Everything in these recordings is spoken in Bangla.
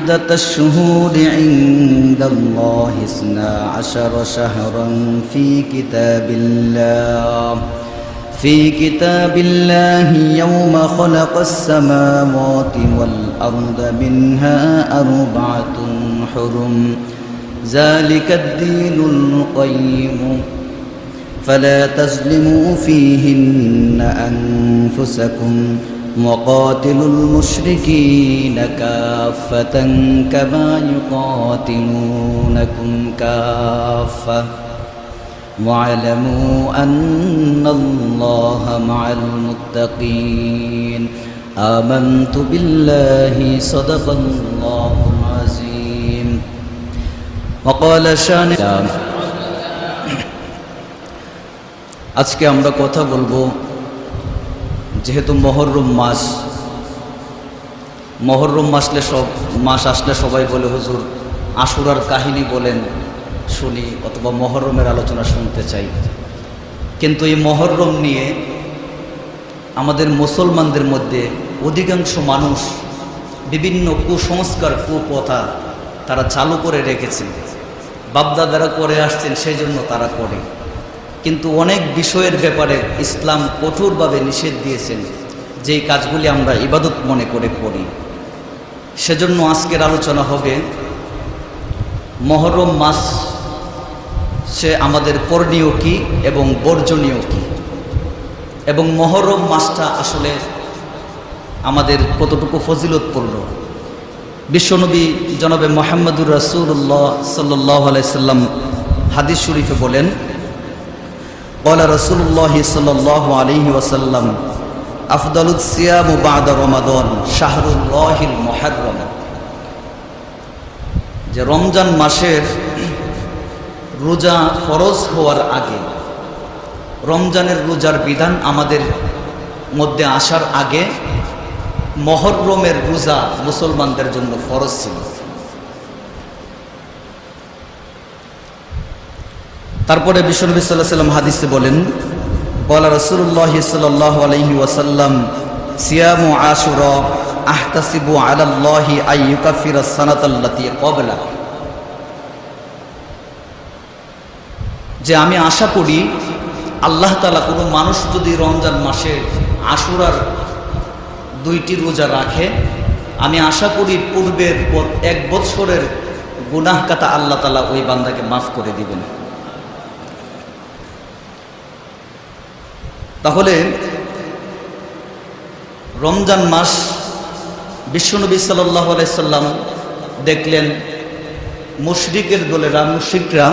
عدة الشهور عند الله 12 شهرا في كتاب الله يوم خلق السماوات والأرض منها 4 حرم ذلك الدين القيم فلا تظلموا فيهن أنفسكم وقاتلوا المشركين كافة كما يقاتلونكم كافة واعلموا أن الله مع المتقين آمنت بالله صدق الله العظيم وقال شان আজকে আমরা কথা বলবো যেহেতু মহররম মাস আসলে সবাই বলে হুজুর আশুরার কাহিনী বলেন শুনি অথবা মহররমের আলোচনা শুনতে চাই, কিন্তু এই মহররম নিয়ে আমাদের মুসলমানদের মধ্যে অধিকাংশ মানুষ বিভিন্ন কুসংস্কার কুপ্রথা তারা চালু করে রেখেছেন, বাপদাদারা করে আসছেন, সেই জন্য তারা করে। কিন্তু অনেক বিষয়ের ব্যাপারে ইসলাম কঠোরভাবে নিষেধ দিয়েছেন, যেই কাজগুলি আমরা ইবাদত মনে করে করি। সেজন্য আজকের আলোচনা হবে মহররম মাস সে আমাদের করণীয় কি এবং বর্জনীয় কি, এবং মহররম মাসটা আসলে আমাদের কতটুকু ফজিলতপূর্ণ। বিশ্বনবী জনাবে মুহাম্মদুর রাসূলুল্লাহ সাল্লাল্লাহু আলাইহি সাল্লাম হাদিস শরীফে বলেন, ক্বালা রাসূলুল্লাহ সাল্লাল্লাহু আলাইহি ওয়াসাল্লাম আফদালুস সিয়াম বা'দা রমাদান শাহরুল্লাহিল মুহাররম, যে রমজান মাসের রোজা ফরজ হওয়ার আগে, রমজানের রোজার বিধান আমাদের মধ্যে আসার আগে মহররমের রোজা মুসলমানদের জন্য ফরজ ছিল। তারপরে বিশ্বনবী সাল্লাল্লাহু আলাইহি ওয়াসাল্লাম হাদিসে বলেন, ক্বালা রাসূলুল্লাহ সাল্লাল্লাহু আলাইহি ওয়াসাল্লাম সিয়ামু আশুরা আহতাসিবু আলাল্লাহি আইয়ুকাফিরাস সানাতাল্লাতী ক্বাবলা, যে আমি আশা করি আল্লাহ তাআলা কোনো মানুষ যদি রমজান মাসে আশুরার 2টি রোজা রাখে, আমি আশা করি পূর্বের 1 বছরের গুনাহ কাটা আল্লাহ তাআলা ওই বান্দাকে মাফ করে দিবেন। তাহলে রমজান মাস বিশ্বনবী সাল্লাল্লাহু আলাইহি সাল্লাম দেখলেন মুশরিকরা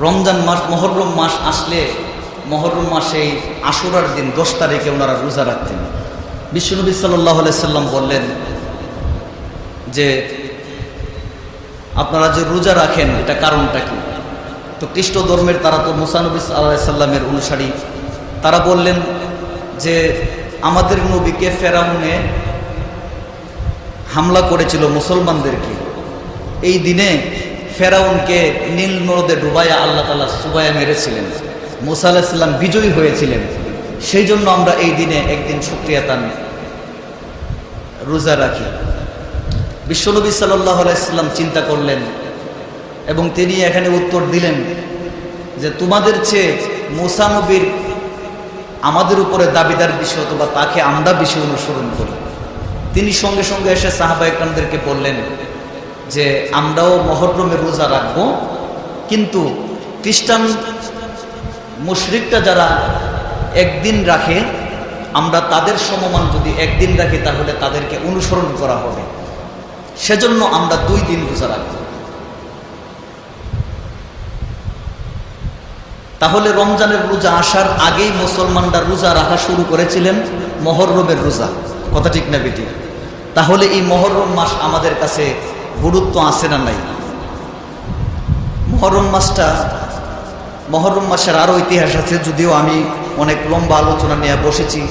রমজান মাস মহররম মাস আসলে মহররম মাসে আশুরার দিন 10 তারিখে ওনারা রোজা রাখতেন। বিশ্বনবী সাল্লাল্লাহু আলাইহি সাল্লাম বললেন যে আপনারা যে রোজা রাখেন এটা কারণটা কি? তো খ্রিস্ট ধর্মের তারা তো মুসা নবী সাল্লাল্লাহু আলাইহি সাল্লামের অনুসারী, তারা বললেন যে আমাদের নবীকে ফেরাউনে হামলা করেছিল মুসলমানদেরকে, এই দিনে ফেরাউনকে নীল নদে ডুবাইয়া আল্লাহ তাআলা চুবাইয়া মেরেছিলেন, মুসা আলাইহিস সালাম বিজয়ী হয়েছিলেন, সেই জন্য আমরা এই দিনে একদিন শুকরিয়াতান রোজা রাখি। বিশ্বনবী সাল্লাল্লাহু আলাইহি সাল্লাম চিন্তা করলেন এবং তিনি এখানে উত্তর দিলেন যে তোমাদের চেয়ে মুসা নবীর আমাদের উপরে দাবিদার বিষয় অথবা তাকে আমরা বেশি অনুসরণ করি। তিনি সঙ্গে সঙ্গে এসে সাহাবায়ে কেরামদেরকে বললেন যে আমরাও মহররমের রোজা রাখব, কিন্তু খ্রিস্টান মুশরিকরা যারা একদিন রাখে, আমরা তাদের সমমান যদি একদিন রাখি তাহলে তাদেরকে অনুসরণ করা হবে, সেজন্য আমরা 2 দিন রোজা রাখব। তাহলে রমজানের রোজা আসার আগেই মুসলমানরা রোজা রাখা শুরু করেছিলেন মহররমের রোজা, কথা ঠিক না বেটি? তাহলে এই মহররম মাস আমাদের কাছে গুরুত্ব আছে না নাই? মহররম মাসের আরও ইতিহাস আছে, যদিও আমি অনেক লম্বা আলোচনা নিয়ে বসেছি।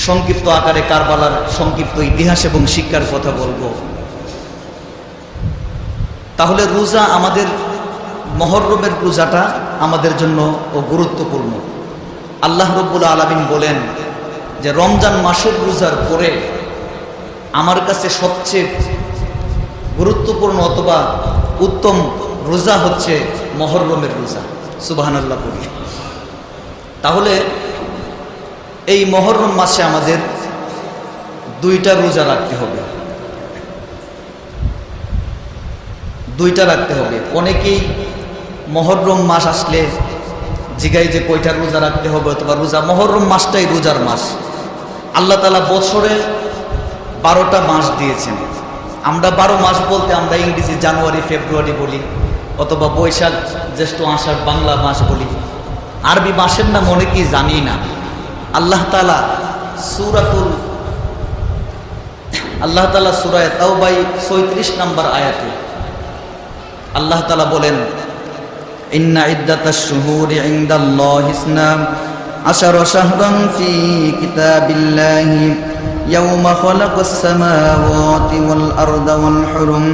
সংক্ষিপ্ত আকারে কারবালার সংক্ষিপ্ত ইতিহাস এবং শিক্ষার কথা বলবো। তাহলে রোজা আমাদের মহররমের রোজাটা আমাদের জন্য গুরুত্বপূর্ণ। আল্লাহ রাব্বুল আলামিন বলেন যে রমজান মাসের রোজার পরে আমার কাছে সবচেয়ে গুরুত্বপূর্ণ অথবা উত্তম রোজা হচ্ছে মুহররমের রোজা। সুবহানাল্লাহ বলি। তাহলে এই মুহররম মাসে আমাদের দুইটা রোজা রাখতে হবে, দুইটা রাখতে হবে। অনেকেই মুহররম মাস আসলে জিগাই যে কয়টা রোজা রাখতে হবে, অথবা রোজা, মুহররম মাসটাই রোজার মাস। আল্লাহ তাআলা বছরে 12টা মাস দিয়েছেন। আমরা 12 মাস বলতে আমরা ইংরেজি জানুয়ারি ফেব্রুয়ারি বলি, অথবা বৈশাখ জ্যৈষ্ঠ আষাঢ় বাংলা মাস বলি। আরবি মাসের নাম অনেকেই জানি না। আল্লাহ তাআলা সূরা তাওবা 36 নম্বর আয়াতে আল্লাহ তাআলা বলেন, ইন্না ইদ্দাতাশ শুহুরি ইনদাল্লাহি ইসনা আশারা শাহরান ফি কিতাবিল্লাহি ইয়াওমা খালাকাস সামাওয়াতি ওয়াল আরদা ওয়াল হুরুম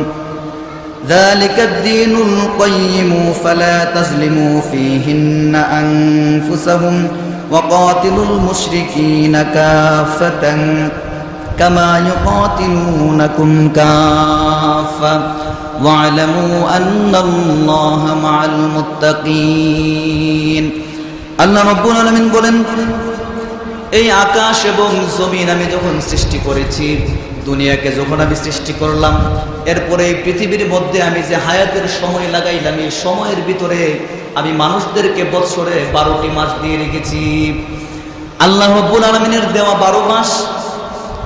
যালিকা আদ-দীনুল কাইয়্যিম ফালা তাজলিমু ফীহিন্না আনফুসাহুম ওয়া কাতিলুল মুশরিকিনা কাফাতান কামা ইউকাতিলুনাকুম কাফা ওয়া'লামু আন্নাল্লাহা মা'আল মুত্তাকিন। আল্লাহ রাব্বুল আলামিন বলেন, এই আকাশ এবং জমিন আমি যখন সৃষ্টি করেছি, দুনিয়াকে যখন আমি সৃষ্টি করলাম, এরপরে এই পৃথিবীর মধ্যে আমি যে হায়াতের সময় লাগাইলাম, এই সময়ের ভিতরে আমি মানুষদেরকে বৎসরে 12টি মাস দিয়ে রেখেছি। আল্লাহ রাব্বুল আলামিনের দেওয়া 12 মাস,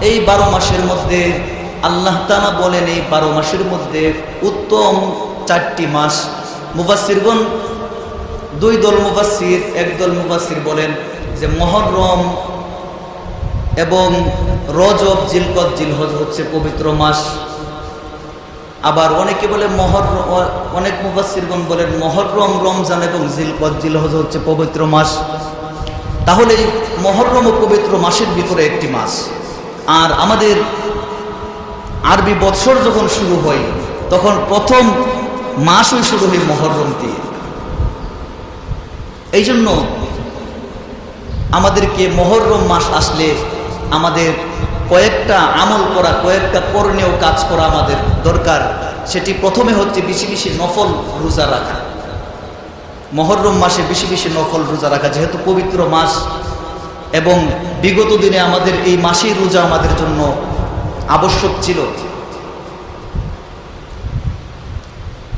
এই 12 মাসের মধ্যে আল্লাহ তাআলা বলেন এই 12 মাসের মধ্যে উত্তম 4টি মাস। মুফাসসিরগণ, 2 দল মুফাসসির, একদল মুফাসসির বলেন যে মুহররম এবং রজব, জিলকদ, জিলহজ হচ্ছে পবিত্র মাস। আবার অনেকে বলে অনেক মুফাসসিরগণ বলেন মুহররম, রমজান এবং জিলকদ, জিলহজ হচ্ছে পবিত্র মাস। তাহলে মুহররম ও পবিত্র মাসের ভিতরে একটি মাস। আর আমাদের আরবি বৎসর যখন শুরু হয়, তখন প্রথম মাসই শুরু হয় মুহররম দিয়ে। এই জন্য আমাদেরকে মুহররম মাস আসলে আমাদের কয়েকটা আমল করা, কয়েকটা করণীয় কাজ করা আমাদের দরকার। সেটি প্রথমে হচ্ছে বেশি বেশি নফল রোজা রাখা। মুহররম মাসে বেশি বেশি নফল রোজা রাখা, যেহেতু পবিত্র মাস এবং বিগত দিনে আমাদের এই মাসেই রোজা আমাদের জন্য আবশ্যক ছিল।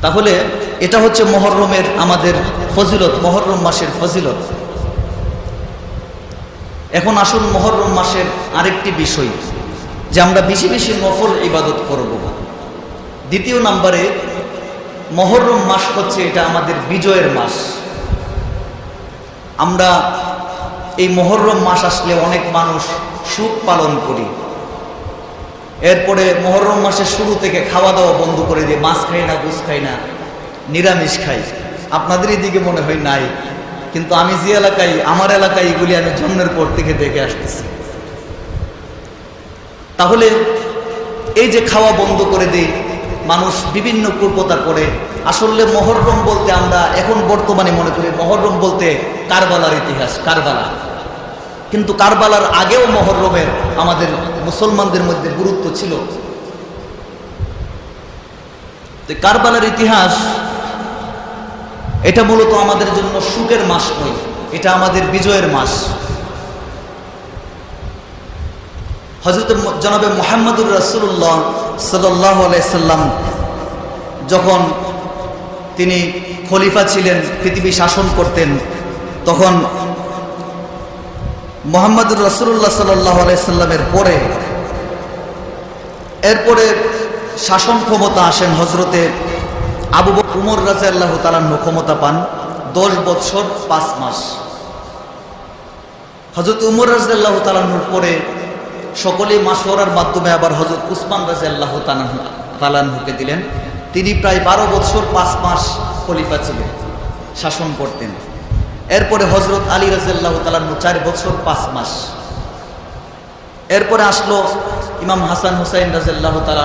তাহলে এটা হচ্ছে মুহররমের আমাদের ফজিলত, মুহররম মাসের ফজিলত। এখন আসুন মুহররম মাসের আরেকটি বিষয়, যে আমরা বেশি বেশি নফল ইবাদত করব। দ্বিতীয় নম্বরে, মুহররম মাস হচ্ছে এটা আমাদের বিজয়ের মাস। আমরা এই মুহররম মাস আসলে অনেক মানুষ সুখ পালন করি। এরপরে মুহররম মাসের শুরু থেকে খাওয়া দাওয়া বন্ধ করে দিয়ে মাছ খাই না, গোশ খাই না, নিরামিষ খাই। আপনাদের এদিকে মনে হয় নাই, কিন্তু আমি যে এলাকায়, আমার এলাকায় এগুলি আমি জন্মের পর থেকে দেখে আসতেছি। তাহলে এই যে খাওয়া বন্ধ করে দেই, মানুষ বিভিন্ন কুপ্রথা করে। আসলে মুহররম বলতে আমরা এখন বর্তমানে মনে করি মুহররম বলতে কারবালার ইতিহাস, কারবালা। কিন্তু কারবালার আগেও মুহররমের আমাদের মুসলমানদের মধ্যে গুরুত্ব ছিল। কারবালার ইতিহাস এটা মূলত আমাদের জন্য সুখের মাস নয়, এটা আমাদের বিজয়ের মাস। হযরত জনাবে মুহাম্মদুর রাসূলুল্লাহ সাল্লাল্লাহু আলাইহি সাল্লাম যখন তিনি খলিফা ছিলেন, পৃথিবী শাসন করতেন, তখন মুহাম্মদুর রাসূলুল্লাহ সাল্লাল্লাহু আলাইহি সাল্লামের পরে এরপরে শাসন ক্ষমতা আসেন হযরতে আবু বকর উমর রাদিয়াল্লাহু তাআলা ক্ষমতা পান 10 বছর 5 মাস। হযরত উমর রাদিয়াল্লাহু তাআলার পরে সকলেই মাশওয়ারার মাধ্যমে আবার হযরত উসমান রাদিয়াল্লাহু তাআলাকে দিলেন। তিনি প্রায় 12 বছর 5 মাস খলিফা ছিলেন, শাসন করতেন। এরপরে হযরত আলী রাদিয়াল্লাহু তাআলা 4 বছর 5 মাস। এরপরে আসলো ইমাম হাসান হুসাইন রাদিয়াল্লাহু তাআলা,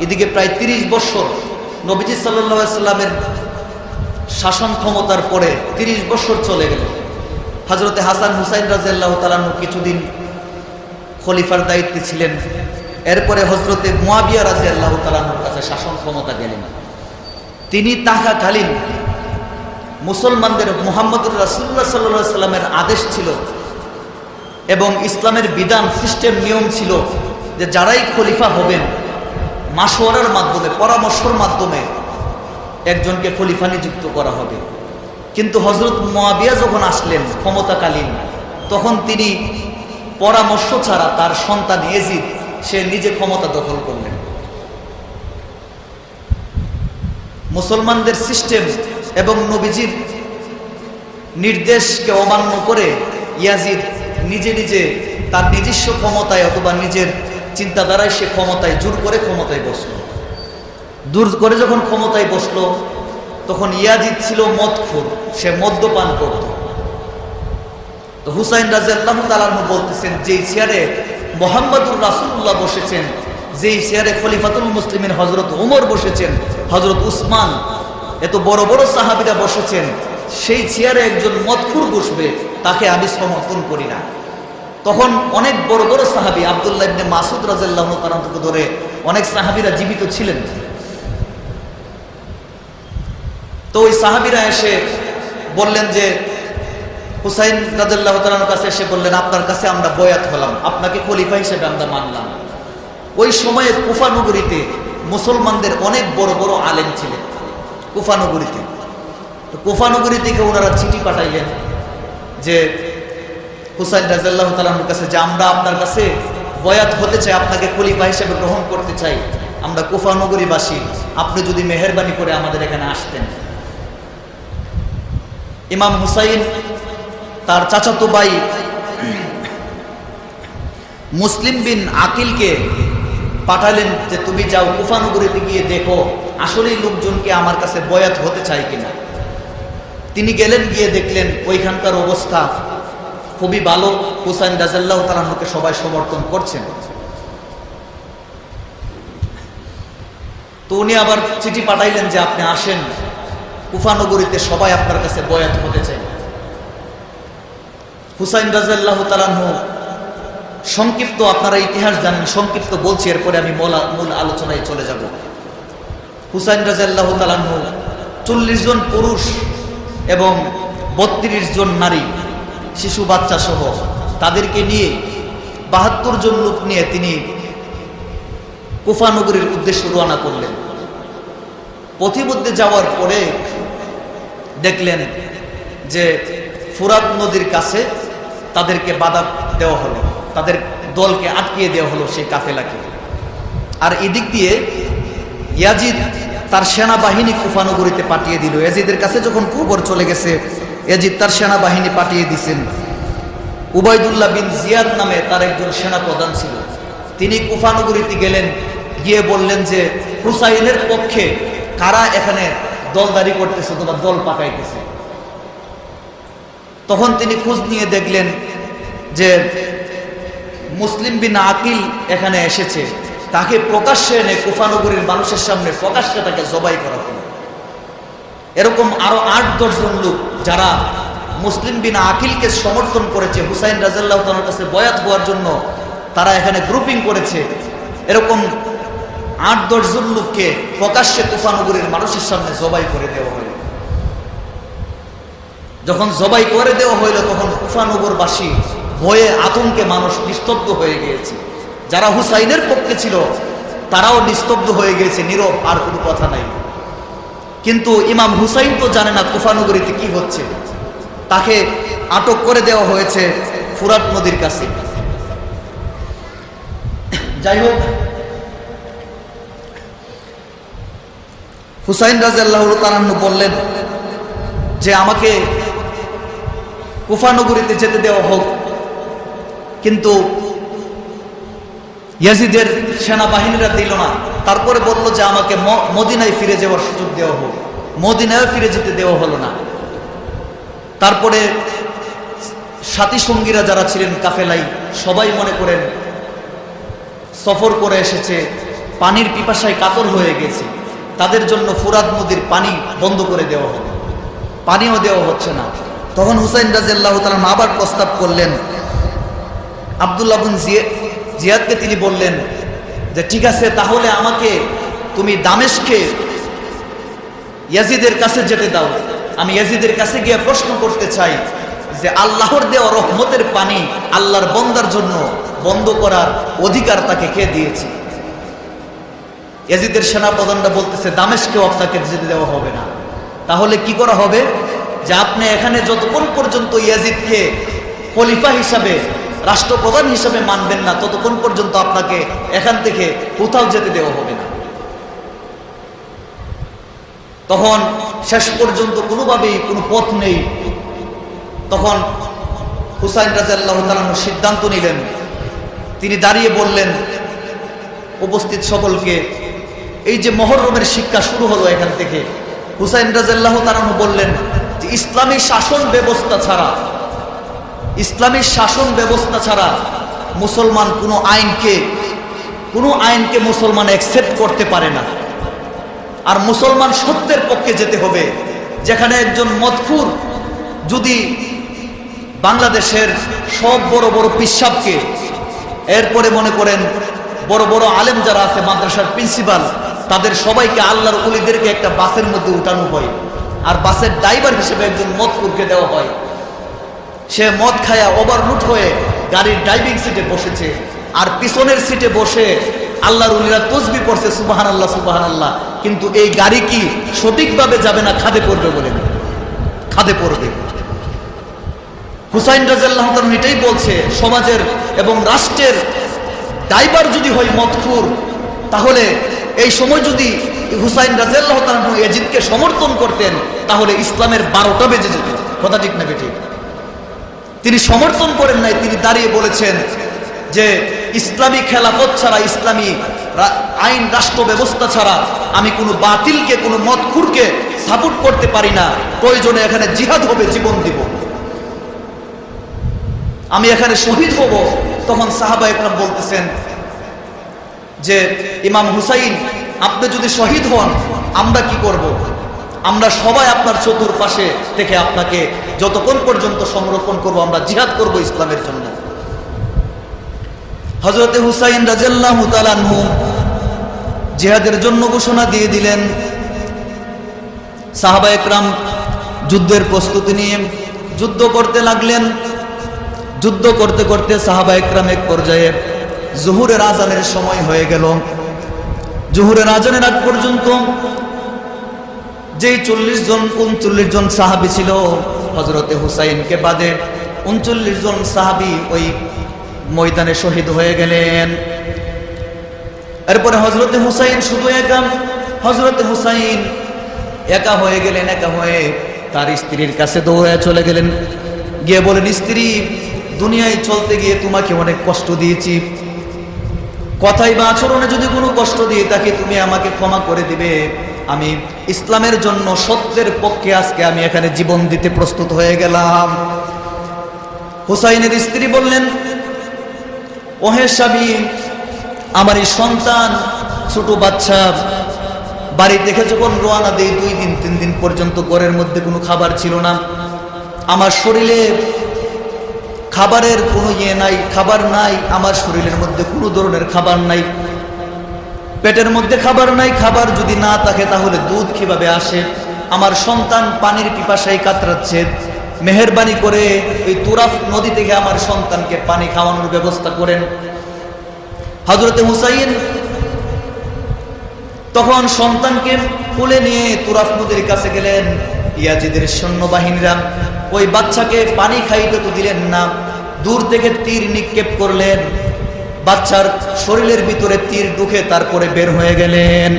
এদিকে প্রায় 30 বছর। নবীজি সাল্লাল্লাহু আলাইহি সাল্লামের শাসন ক্ষমতার পরে 30 বছর চলে গেল। হযরতে হাসান হুসাইন রাদিয়াল্লাহু তাআলা কিছুদিন খলিফার দায়িত্বে ছিলেন, এরপরে হযরতে মুয়াবিয়া রাদিয়াল্লাহু তাআলা আনহুর কাছে শাসন ক্ষমতা গেলেন। তিনি থাকাকালীন মুসলমানদের মুহাম্মদুর রাসূলুল্লাহ সাল্লাল্লাহু আলাইহি সাল্লামের আদেশ ছিল এবং ইসলামের বিধান সিস্টেম নিয়ম ছিল যে যারাই খলিফা হবেন মাশওয়ারার মাধ্যমে, পরামর্শের মাধ্যমে একজনকে খলিফা নিযুক্ত করা হবে। কিন্তু হযরত মুয়াবিয়া যখন আসলেন ক্ষমতাকালীন, তখন তিনি পরামর্শ ছাড়া তার সন্তান ইয়াজিদ সে নিজে ক্ষমতা দখল করলেন। মুসলমানদের সিস্টেম এবং নবীজির নির্দেশকে অমান্য করে ইয়াজিদ নিজে নিজে তার নিজস্ব ক্ষমতায় অথবা নিজের চিন্তাধারায় সে ক্ষমতায় জোর করে ক্ষমতায় বসলো। দূর করে যখন ক্ষমতায় বসলো তখন ইয়াজিদ ছিল মদখোর, সে মদ্যপান করত। তো হুসাইন রাদিয়াল্লাহু তাআলা আনহু বলতেছেন, যেই চেয়ারে মুহাম্মদুর রাসূলুল্লাহ বসেছেন, যেই চেয়ারে খলিফাতুল মুসলিমিন হযরত ওমর বসেছেন, হযরত উসমান, এত বড় বড় সাহাবীরা বসেছেন, সেই চেয়ারে একজন মদখোর বসবে, তাকে আমি সমর্থন করি না। তখন অনেক বড় বড় সাহাবী, আব্দুল্লাহ ইবনে মাসউদ রাদিয়াল্লাহু তাআলা থেকে ধরে অনেক সাহাবীরা জীবিত ছিলেন। তো ওই সাহাবীরা এসে বললেন যে হুসাইন রাদিয়াল্লাহু তাআলার কাছে এসে বললেন, আপনার কাছে আমরা বয়াত হলাম, আপনাকে খলিফা হিসেবে আমরা মানলাম। ওই সময়ে কুফা নগরীতে মুসলমানদের অনেক বড় বড় আলেম ছিলেন কুফা নগরীতে। তো কুফা নগরী থেকে ওনারা চিঠি পাঠাইলেন যে হুসাইন রাদিয়াল্লাহু তাআলার কাছে, যে আমরা আপনার কাছে বয়াত হতে চাই, আপনাকে খলিফা হিসেবে গ্রহণ করতে চাই, আমরা কুফা নগরীবাসী, আপনি যদি মেহেরবানি করে আমাদের এখানে আসতেন। ইমাম হুসাইন তার চাচাতো ভাই মুসলিম বিন আকিলকে পাঠালেন যে তুমি যাও কুফা নগরীতে গিয়ে দেখো আসলেই লোকজনকে আমার কাছে বয়াত হতে চায় কিনা। তিনি গেলেন, গিয়ে দেখলেন ওইখানকার অবস্থা খুবই ভালো, হুসাইন রাদিয়াল্লাহু তাআলা আনহুকে সবাই সমর্থন করছেন। তো উনি আবার চিঠি পাঠাইলেন যে আপনি আসেন, কুফা নগরীতে সবাই আপনার কাছে বয়াত হতে চায়। হুসাইন রাদিয়াল্লাহু তাআলা আনহু সংক্ষিপ্ত, আপনারা ইতিহাস জানেন, সংক্ষিপ্ত বলছি, এরপরে আমি মূল আলোচনায় চলে যাব। হুসাইন রাদিয়াল্লাহু তাআলা আনহু 40 জন পুরুষ এবং 32 জন নারী, শিশু বাচ্চা সহ তাদেরকে নিয়ে 72 জন লোক নিয়ে তিনি কুফা নগরীর উদ্দেশ্যে রওনা করলেন। পথিমধ্যে যাওয়ার পরে দেখলেন যে ফুরাত নদীর কাছে তাদেরকে বাধা দেওয়া হলো, তাদের দলকে আটকিয়ে দেওয়া হলো সেই কাফেলাকে। আর এদিক দিয়ে ইয়াজিদ তার সেনাবাহিনী কুফা নগরীতে পাঠিয়ে দিল। ইয়াজিদের কাছে যখন খবর চলে গেছে, ইয়াজিদ তার সেনাবাহিনী পাঠিয়ে দিয়েছেন। উবাইদুল্লাহ বিন জিয়াদ নামে তার একজন সেনাপ্রধান ছিল, তিনি কুফা নগরীতে গেলেন, গিয়ে বললেন যে হুসাইনের পক্ষে কারা এখানে দলদারি করতেছে অথবা দল পাকাইতেছে। তখন তিনি খোঁজ নিয়ে দেখলেন যে মুসলিম বিন আকিল এখানে এসেছে, তাকে প্রকাশ্যে এনে কুফা নগরীর মানুষের সামনে প্রকাশ্যে তাকে জবাই করা হলো। এরকম আরো 8-10 জন লোক যারা মুসলিম বিন আকিলকে সমর্থন করেছে, হুসাইন রাদিয়াল্লাহু তাআলার কাছে বয়াত হওয়ার জন্য তারা এখানে গ্রুপিং করেছে, এরকম 8-10 জন লোককে প্রকাশ্যে কুফা নগরীর মানুষের সামনে জবাই করে দেওয়া হলো। যখন জবাই করে দেওয়া হইল তখন কুফা নগরবাসী ভয়ে আতঙ্কে মানুষ নিস্তব্ধ হয়ে গিয়েছে। যারা হুসাইনের পক্ষে ছিল তারাও নিস্তব্ধ হয়ে গিয়েছে, নীরব, আর কোনো কথা নাই। কিন্তু ইমাম হুসাইন তো জানে না কুফা নগরীতে কি হচ্ছে। তাকে আটক করে দেওয়া হয়েছে ফুরাত নদীর কাছে। যাই হোক, হুসাইন রাদিয়াল্লাহু তাআলা আনহু বললেন যে আমাকে কুফা নগরীতে যেতে দেওয়া হোক, কিন্তু ইয়াজিদের সেনাবাহিনীরা দিল না। তারপরে বলল যে আমাকে মদিনায় ফিরে যাওয়ার সুযোগ দেওয়া হোক, মদিনায় ফিরে যেতে দেওয়া হলো না। তারপরে সাথী সঙ্গীরা যারা ছিলেন কাফেলাই, সবাই মনে করেন সফর করে এসেছে, পানির পিপাসায় কাতর হয়ে গেছে, তাদের জন্য ফুরাত নদীর পানি বন্ধ করে দেওয়া হলো, পানিও দেওয়া হচ্ছে না। তখন হুসাইন রাদিয়াল্লাহু তাআলা আবার প্রস্তাব করলেন, আব্দুল্লাহ বিন জিয়াদকে তিনি বললেন যে ঠিক আছে, তাহলে আমাকে তুমি দামেশকে ইয়াজিদের কাছে যেতে দাও, আমি ইয়াজিদের কাছে গিয়ে প্রশ্ন করতে চাই যে আল্লাহর দেওয়া রহমতের পানি আল্লাহর বন্দার জন্য বন্ধ করার অধিকার তাকে কে দিয়েছে। ইয়াজিদের সেনাপ্রধানরা বলতেছে দামেশকেও আপনাকে যেতে দেওয়া হবে না। তাহলে কি করা হবে, যে আপনি এখানে যতক্ষণ পর্যন্ত ইয়াজিদকে খলিফা হিসাবে, রাষ্ট্রপ্রধান হিসাবে মানবেন না, ততক্ষণ পর্যন্ত আপনাকে এখান থেকে কোথাও যেতে দেওয়া হবে না। তখন শেষ পর্যন্ত কোনোভাবেই কোনো পথ নেই। তখন হুসাইন রাদিয়াল্লাহু তাআলা সিদ্ধান্ত নিলেন, তিনি দাঁড়িয়ে বললেন উপস্থিত সকলকে, এই যে মুহররমের শিক্ষা শুরু হলো এখান থেকে, হুসাইন রাদিয়াল্লাহু তাআলা বললেন যে ইসলামী শাসন ব্যবস্থা ছাড়া, ইসলামী শাসন ব্যবস্থা ছাড়া মুসলমান কোনো আইনকে মুসলমান অ্যাকসেপ্ট করতে পারে না। আর মুসলমান সত্যের পক্ষে যেতে হবে। যেখানে একজন মদখুর যদি বাংলাদেশের সব বড় বড় পিসাবকে, এরপরে মনে করেন বড় বড় আলেম যারা আছে, মাদ্রাসার প্রিন্সিপাল, তাদের সবাইকে, আল্লাহর ওলিদেরকে একটা বাসের মধ্যে উঠানো হয়, আর বাসের ড্রাইভার হিসেবে একজন মদখুরকে দেওয়া হয়। সে মদ খায়া ওভারলুট হয়ে গাড়ির ড্রাইভিং সিটে বসেছে, আর পিছনের সিটে বসে আল্লাহর ওলিরা তাসবিহ পড়ছে সুবহানাল্লাহ সুবহানাল্লাহ, কিন্তু এই গাড়ি কি সঠিকভাবে যাবে না খাদে পড়বে বলেন? খাদে পড়বে। হুসাইন রাদিয়াল্লাহু তাআলা এটাই বলছে, সমাজের এবং রাষ্ট্রের ড্রাইভার যদি হয় মদখুর, তাহলে এই সময় যদি হুসাইন রাদিয়াল্লাহু তাআলা ইয়াজিদকে সমর্থন করতেন, তাহলে ইসলামের 12টা বেজে যেত। কথা ঠিক না বেঠিক? তিনি সমর্থন করেন নাই, তিনি দাঁড়িয়ে বলেছেন যে ইসলামী খেলাফত ছাড়া, ইসলামী আইন রাষ্ট্র ব্যবস্থা ছাড়া আমি কোনো বাতিলকে, কোনো মদখুরকে সাপোর্ট করতে পারি না। প্রয়োজনে এখানে জিহাদ হবে, জীবন দিব, আমি এখানে শহীদ হব। তখন সাহাবা একরাম বলতেছেন যে ইমাম হুসাইন, আপনি যদি শহীদ হন আমরা কি করব? আমরা সবাই আপনার চতুর্পাশে থেকে আপনাকে যতক্ষণ পর্যন্ত সংরক্ষণ করব, আমরা জিহাদ করব ইসলামের জন্য। হযরতে হুসাইন রাদিয়াল্লাহু তাআলা আনহু জিহাদের জন্য ঘোষণা দিয়ে দিলেন। সাহাবা একরাম যুদ্ধের প্রস্তুতি নিয়ে যুদ্ধ করতে লাগলেন। যুদ্ধ করতে করতে সাহাবা একরাম এক পর্যায়ে জোহরের আজানের সময় হয়ে গেল। জোহরের আজানের আগ পর্যন্ত যেই 39 জন সাহাবী ছিল, হযরতে হুসাইনকে বাদে 39 জন সাহাবী ওই ময়দানে শহীদ হয়ে গেলেন। এরপরে হযরতে হুসাইন শুধু একা, হযরতে হুসাইন একা হয়ে গেলেন। একা হয়ে তার স্ত্রীর কাছে দৌড়ে চলে গেলেন, গিয়ে বলেন, স্ত্রী, দুনিয়ায় চলতে গিয়ে তোমাকে অনেক কষ্ট দিয়েছি, কথাই বা আচরণে যদি কোনো কষ্ট দিয়ে থাকি তুমি আমাকে ক্ষমা করে দিবে। আমি ইসলামের জন্য, সত্যের পক্ষে আজকে আমি এখানে জীবন দিতে প্রস্তুত হয়ে গেলাম। হুসাইনের স্ত্রী বললেন, ওহে স্বামী, আমার এই সন্তান, ছোট বাচ্চা, বাড়ি থেকে যখন রওনা দেই 2 দিন 3 দিন পর্যন্ত ঘরের মধ্যে কোনো খাবার ছিল না। আমার শরীরে খাবারের কোনো নাই, খাবার নাই, আমার শরীরের মধ্যে কোনো ধরনের খাবার নাই, পেটের মধ্যে খাবার নাই। খাবার যদি না থাকে তাহলে দুধ কিভাবে আসে? আমার সন্তান পানির পিপাসায় কাতরাচ্ছে, মেহেরবানি করে ওই তুরাফ নদী থেকে আমার সন্তানকে পানি খাওয়ানোর ব্যবস্থা করেন। হযরতে হুসাইন তখন সন্তানকে কোলে নিয়ে তুরাফ নদীর কাছে গেলেন। ইয়াজিদের সৈন্যবাহিনীরা ওই বাচ্চাকে পানি খাইতে তো দিলেন না, দূর থেকে তীর নিক্ষেপ করলেন। বাচ্চার শরীরের ভিতরে তীর ঢুকে তারপরে বের হয়ে গেলেন।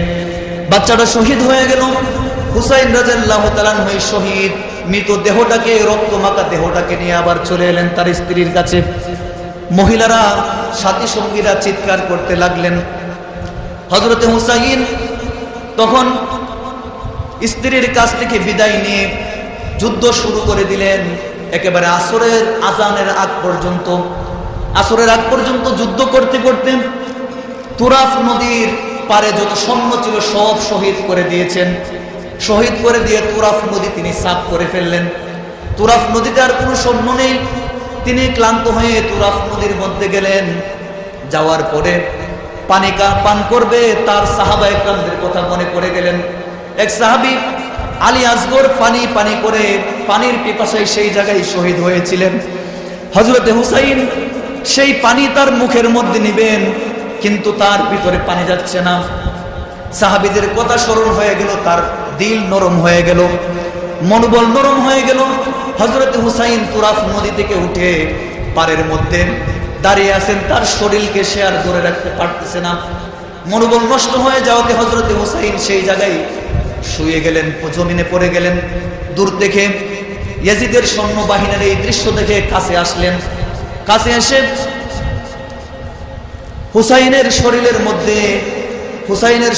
বাচ্চাটা শহীদ হয়ে গেল। হুসাইন রাদিয়াল্লাহু তাআলা হয়ে শহীদ, মৃত দেহটাকে, রক্তমাখা দেহটাকে নিয়ে আবার চলে এলেন তার স্ত্রীর কাছে। মহিলারা, সাথী সঙ্গীরা চিৎকার করতে লাগলেন। হযরতে হুসাইন তখন স্ত্রীর কাছ থেকে বিদায় নিয়ে যুদ্ধ শুরু করে দিলেন। একেবারে আসরের আজানের আগ পর্যন্ত, আসরের আগ পর্যন্ত যুদ্ধ করতে করতে তুরাফ নদীর পারে যত সৈন্য ছিল সব শহীদ করে দিয়েছেন। শহীদ করে দিয়ে তুরাফ নদী তিনি সাফ করে ফেললেন। তুরাফ নদীতে আর কোনো সৈন্য নেই। তিনি ক্লান্ত হয়ে তুরাফ নদীর মধ্যে গেলেন। যাওয়ার পরে পানি পান করবে, তার সাহাবা একরামদের কথা মনে পড়ে গেলেন। এক সাহাবী আলী আসগর পানি করে পানির পিপাসায় সেই জায়গায় শহীদ হয়েছিলেন। হযরতে হুসাইন সেই পানি তার মুখের মধ্যে নিবেন, কিন্তু তার ভিতরে পানি যাচ্ছে না। সাহাবীদের কথা স্মরণ হয়ে গেল, তার দিল নরম হয়ে গেল, মনোবল নরম হয়ে গেল। হযরতে হুসাইন তুরাফ নদী থেকে উঠে পাড়ের মধ্যে দাঁড়িয়ে আছেন, তার শরীরকে সে আর ধরে রাখতে পারতেছে না। মনোবল নষ্ট হয়ে যাওয়াতে হযরতে হুসাইন সেই জায়গায় শুয়ে গেলেন, জমিনে পড়ে গেলেন। দূর থেকে ইয়াজিদের সৈন্যবাহিনীর এই দৃশ্য দেখে কাছে আসলেন। কাছে এসে হুসাইনের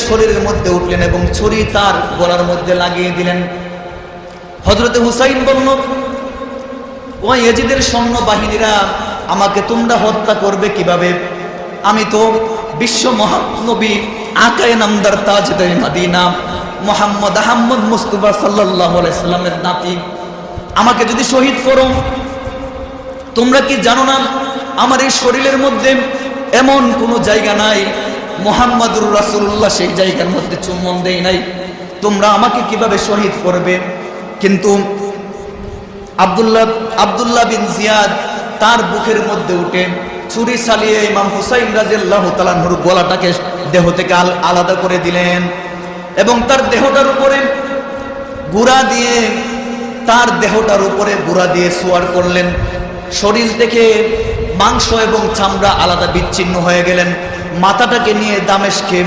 শরীরের মধ্যে উঠলেন এবং ছুরি তার গলার মধ্যে লাগিয়ে দিলেন। হযরতে হুসাইন বলল, ও ইয়াজিদের সৈন্যবাহিনীরা, আমাকে তোমরা হত্যা করবে কিভাবে? আমি তো বিশ্ব মহানবী আকায়ে নামদার তাজদার মদিনা মুহাম্মদ আহমদ মুস্তাফা সাল্লাল্লাহু আলাইহি সাল্লামের নাতি। আমাকে যদি শহীদ করো, তোমরা কি জানো না আমার এই শরীরের মধ্যে এমন কোনো জায়গা নাই মুহাম্মাদুর রাসূলুল্লাহ সেই জায়গার মধ্যে চুম্বন দেয় নাই, তোমরা আমাকে কিভাবে শহীদ করবে? কিন্তু আব্দুল্লাহ বিন জিয়াদ তার বুকের মধ্যে উঠে ছুরি চালিয়ে ইমাম হুসাইন রাদিয়াল্লাহু তাআলা আনহুর গলাটাকে দেহ থেকে আলাদা করে দিলেন এবং তার দেহটার উপরে গুড়া দিয়ে সোয়ার করলেন। শরীর থেকে মাংস এবং চামড়া আলাদা বিচ্ছিন্ন হয়ে গেলেন। মাথাটাকে নিয়ে দামেস্কে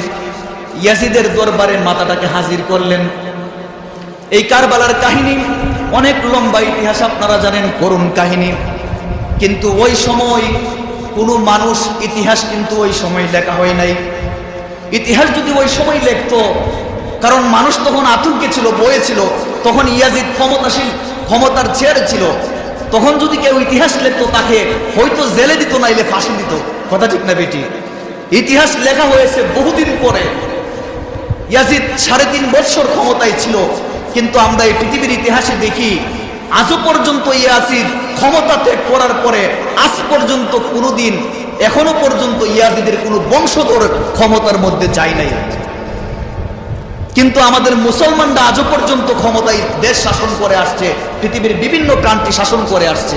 ইয়াজিদের দরবারে মাথাটাকে হাজির করলেন। এই কারবালার কাহিনী অনেক লম্বা ইতিহাস, আপনারা জানেন, করুণ কাহিনী। কিন্তু ওই সময় কোনো মানুষ ইতিহাস কিন্তু ওই সময় লেখা হয় নাই। ইতিহাস যদি ওই সময় লিখতো, কারণ মানুষ তখন আতঙ্কে ছিল, বয়ে ছিল, তখন ইয়াজিদ ক্ষমতার চেয়ারে ছিল, তখন যদি কেউ ইতিহাস লিখতো তাকে হয়তো জেলে দিত, নাইলে ফাঁসি দিত। কথা ঠিক না বেটি? ইতিহাস লেখা হয়েছে বহুদিন পরে। ইয়াজিদ 3.5 বছর ক্ষমতায় ছিল, কিন্তু আমরা এই পৃথিবীর ইতিহাসে দেখি আজও পর্যন্ত ইয়াজিদ ক্ষমতা ত্যাগ করার পরে আজ পর্যন্ত কোনোদিন এখনো পর্যন্ত ইয়াজিদের কোনো বংশধর ক্ষমতার মধ্যে যায় নাই। কিন্তু আমাদের মুসলমানরা আজও পর্যন্ত ক্ষমতায় দেশ শাসন করে আসছে, পৃথিবীর বিভিন্ন প্রান্তে শাসন করে আসছে।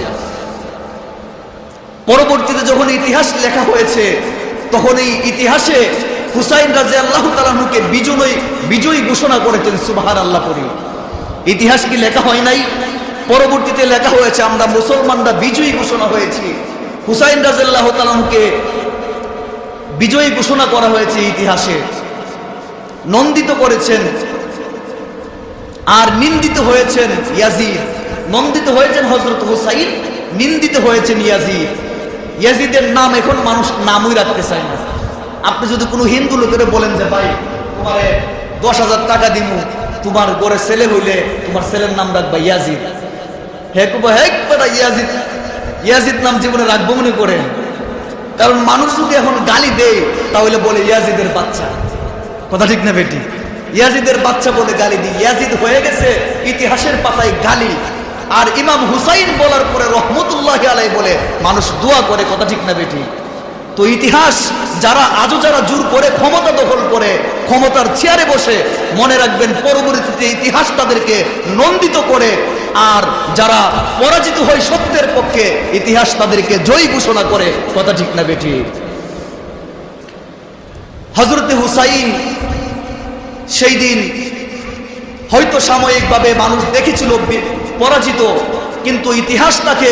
পরবর্তীতে যখন ইতিহাস লেখা হয়েছে, তখন এই ইতিহাসে হুসাইন রাদিয়াল্লাহু তাআলা আনহুকে বিজয়ী ঘোষণা করেছেন। সুবহানাল্লাহ পড়ি। ইতিহাস কি লেখা হয় নাই? পরবর্তীতে লেখা হয়েছে, আমরা মুসলমানরা বিজয়ী ঘোষণা হয়েছি। হুসাইন রাদিয়াল্লাহু তাআলা আনহুকে বিজয়ী ঘোষণা করা হয়েছে ইতিহাসে। নন্দিত করেছেন আর নিন্দিত হয়েছেন ইয়াজিদ। নন্দিত হয়েছেন হযরত হুসাইন, নিন্দিত হয়েছেন ইয়াজিদ। ইয়াজিদের নাম এখন মানুষ নামই রাখতে চায় না। আপনি যদি কোনো হিন্দু লোকের বলেন যে ভাই তোমারে 10,000 টাকা দিমু, তোমার ঘরে ছেলে হইলে তোমার ছেলের নাম রাখবা ইয়াজিদ, ইয়াজিদ নাম জীবনে রাখবো মনে করে। কারণ মানুষ যদি এখন গালি দেয় তাহলে বলে ইয়াজিদের বাচ্চা। কথা ঠিক না বেটি? ইয়াজিদের বাচ্চা বলে গালি দিই। ইয়াজিদ হয়ে গেছে ইতিহাসের পাতায় গালি। আর ইমাম হুসাইন বলার পরে রহমতুল্লাহি আলাইহি বলে মানুষ দোয়া করে। কথা ঠিক না বেটি? তো ইতিহাস আজও যারা জোর করে ক্ষমতা দখল করে ক্ষমতার চেয়ারে বসে, মনে রাখবেন পরবর্তীতে ইতিহাস তাদেরকে নন্দিত করে, আর যারা পরাজিত হয় সত্যের পক্ষে ইতিহাস তাদেরকে জয়ী ঘোষণা করে। কথা ঠিক না বেটি? হযরতে হুসাইন সেই দিন হয়তো সাময়িকভাবে মানুষ দেখেছিল পরাজিত, কিন্তু ইতিহাস তাকে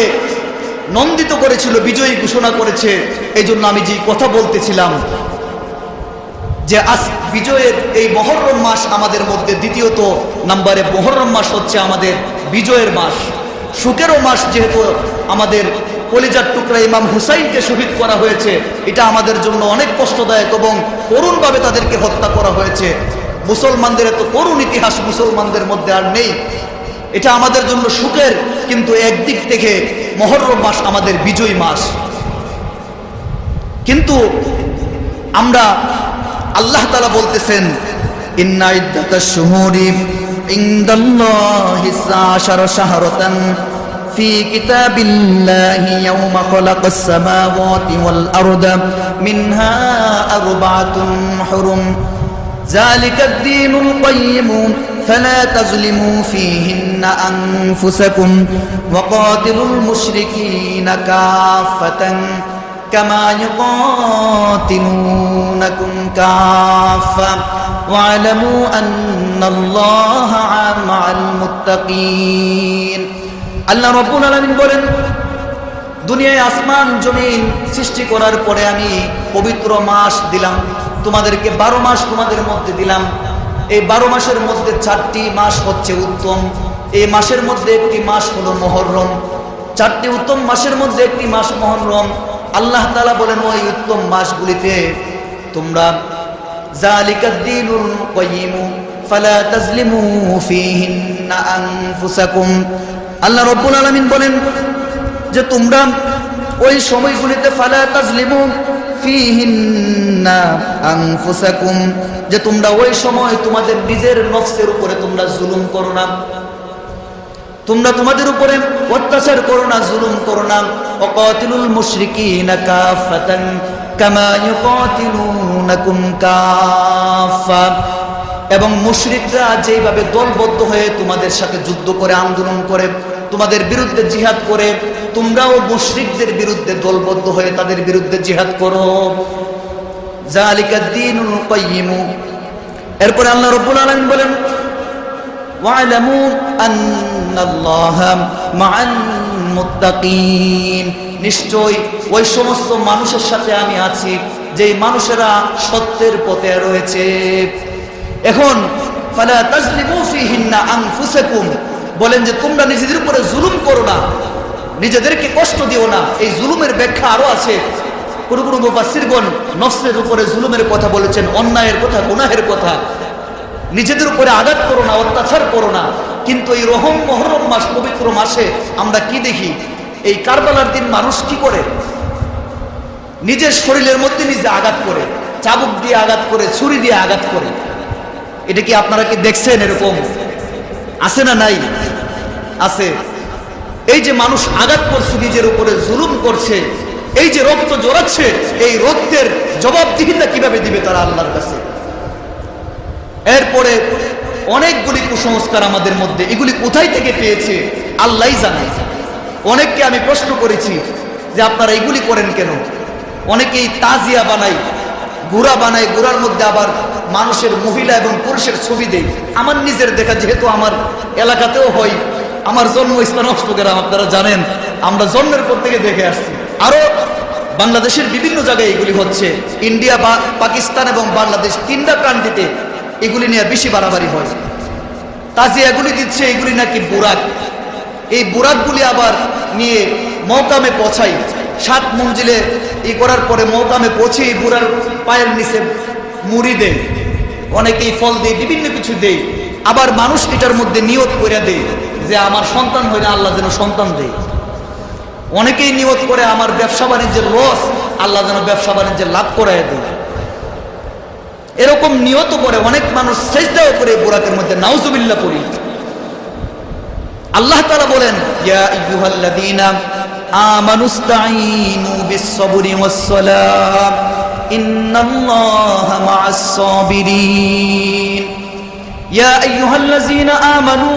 নন্দিত করেছিল, বিজয়ী ঘোষণা করেছে। এই জন্য আমি যে কথা বলতেছিলাম যে আজ বিজয়ের এই মুহররম মাস আমাদের মধ্যে দ্বিতীয়ত নম্বরে মুহররম মাস হচ্ছে আমাদের বিজয়ের মাস, সুখেরও মাস। যেহেতু আমাদের কলিজার টুকরা ইমাম হুসাইনকে শহীদ করা হয়েছে, এটা আমাদের জন্য অনেক কষ্টদায়ক এবং করুণভাবে তাদেরকে হত্যা করা হয়েছে। মুসলমানদের এত করুণ ইতিহাস মুসলমানদের মধ্যে আর নেই। এটা আমাদের জন্য সুখের, কিন্তু একদিক থেকে মুহররম মাস আমাদের বিজয় মাস। কিন্তু আমরা আল্লাহ তাআলা বলতেছেন, ইন্না ইদ্দাতাশ শুহুরি ইনদাল্লাহি 12 শাহরাতান في كتاب الله يوم خلق السماوات والأرض منها أربعة حرم ذلك الدين القيم فلا تظلموا فيهن أنفسكم وقاتلوا المشركين كافة كما يقاتلونكم كافة واعلموا أن الله مع المتقين আল্লাহ রাব্বুল আলামিন বলেন, দুনিয়ায় আসমান জমিন সৃষ্টি করার পরে আমি পবিত্র মাস দিলাম তোমাদেরকে, 12 মাস তোমাদের মধ্যে দিলাম। এই 12 মাসের মধ্যে 4টি মাস হচ্ছে উত্তম। এই মাসের মধ্যে একটি মাস হলো মুহররম। 4টি উত্তম মাসের মধ্যে একটি মাস মুহররম। আল্লাহ তাআলা বলেন, ওই উত্তম মাসগুলিতে তোমরা যালিকাদ দীনুল কাইয়্যিম ফালা তাজলিমু ফীহিন্না আনফুসাকুম। আল্লাহ রাব্বুল আলামিন বলেন যে তোমরা ওই সময়গুলিতে ফালা তাজলিমু ফীহিন্না আনফুসাকুম, যে তোমরা ওই সময় তোমাদের নিজের নফসের উপরে তোমরা জুলুম করো না, তোমরা তোমাদের উপরে অত্যাচার করো না, জুলুম করো না। ওয়াকাতিলুল মুশরিকিনা কাফাতান কামা ইউকাতিলুনাকুম কাফা, এবং মুশরিকরা যেভাবে দলবদ্ধ হয়ে তোমাদের সাথে যুদ্ধ করে, আন্দোলন করে, তোমাদের বিরুদ্ধে জিহাদ করে, তোমরাও মুশরিকদের বিরুদ্ধে দলবদ্ধ হয়ে তাদের বিরুদ্ধে জিহাদ করো। যালিকাদ দীনুল কাইয়্যিম। এরপরে আল্লাহ রাব্বুল আলামিন বলেন, ওয়া'লামু আন্নাল্লাহা মা'আল মুত্তাকিন, নিশ্চয় ওই সমস্ত মানুষের সাথে আমি আছি যেই মানুষেরা সত্যের পথে রয়েছে। এখন ফালা তাজলিমু ফীহিন্না আনফুসাকুম বলেন যে তোমরা নিজেদের উপরে জুলুম করো না, নিজেদেরকে কষ্ট দিও না। এই জুলুমের ব্যাখ্যা আরো আছে। কোন কোন মুফাসসিরগণ নফসের উপরে জুলুমের কথা বলেছেন, অন্যায়ের কথা, গুনাহের কথা। নিজেদের উপরে আঘাত করো না, অত্যাচার করো না। কিন্তু এই মুহররম মাস, পবিত্র মাসে আমরা কি দেখি? এই কারবালার দিন মানুষ কি করে? নিজের শরীরের মধ্যে নিজে আঘাত করে, চাবুক দিয়ে আঘাত করে, ছুরি দিয়ে আঘাত করে। এটা কি আপনারা কি দেখছেন? এরকম আছে না নাই? আছে। এই যে মানুষ আঘাত করছে, নিজের উপরে জুলুম করছে, এই যে রক্ত জড়াচ্ছে, এই রক্তের জবাবদিহিতা কিভাবে দিবে তারা আল্লাহর কাছে? এরপরে অনেকগুলি কুসংস্কার আমাদের মধ্যে, এগুলি কোথায় থেকে পেয়েছে আল্লাহই জানে। অনেককে আমি প্রশ্ন করেছি যে আপনারা এগুলি করেন কেন? অনেকেই তাজিয়া বানায়, ঘোড়া বানায়, ঘোড়ার মধ্যে আবার মানুষের, মহিলা এবং পুরুষের ছবি দেয়। আমার নিজের দেখা, যেহেতু আমার এলাকাতেও হয়, আমার জন্মস্থান অষ্টগ্রাম, আপনারা জানেন, আমরা জন্মের পর থেকে দেখে আসছি। আরো বাংলাদেশের বিভিন্ন জায়গায় এগুলি হচ্ছে। ইন্ডিয়া বা পাকিস্তান এবং বাংলাদেশ, 3টা কান্ট্রিতে এগুলি নিয়ে বেশি বাড়াবাড়ি হয়। তাজিয়াগুলি দিচ্ছে, এগুলি নাকি বুরাক। এই বুরাকগুলি আবার নিয়ে মওকামে পৌঁছায়। 7 মঞ্জিলে এই করার পরে মওকামে পৌঁছে এই বুড়ার পায়ের নিচে মুড়ি দেয়, অনেকেই ফল দেয়, বিভিন্ন কিছু দেয়। আবার মানুষ এটার মধ্যে নিয়ত করে দেয় যে আমার সন্তান হয় না, আল্লাহ যেন সন্তান দেয়। অনেকেই নিয়ত করে আমার ব্যবসা বাণিজ্যের লস, আল্লাহ যেন ব্যবসা বাণিজ্যের লাভ করায় দেয়। এরকম নিয়ত করে অনেক মানুষ সেজদাও করে বুরাকের মধ্যে, নাউজুবিল্লাহ পড়ি। আল্লাহ তাআলা বলেন, ইয়া আইয়ুহাল্লাযীনা আমানুস্তাঈনু বিস-সাবরি ওয়াস-সালাহ ইন্নাল্লাহা মা'আস-সাবিরিন। ইয়া আইয়ুহাল্লাযীনা আমানু,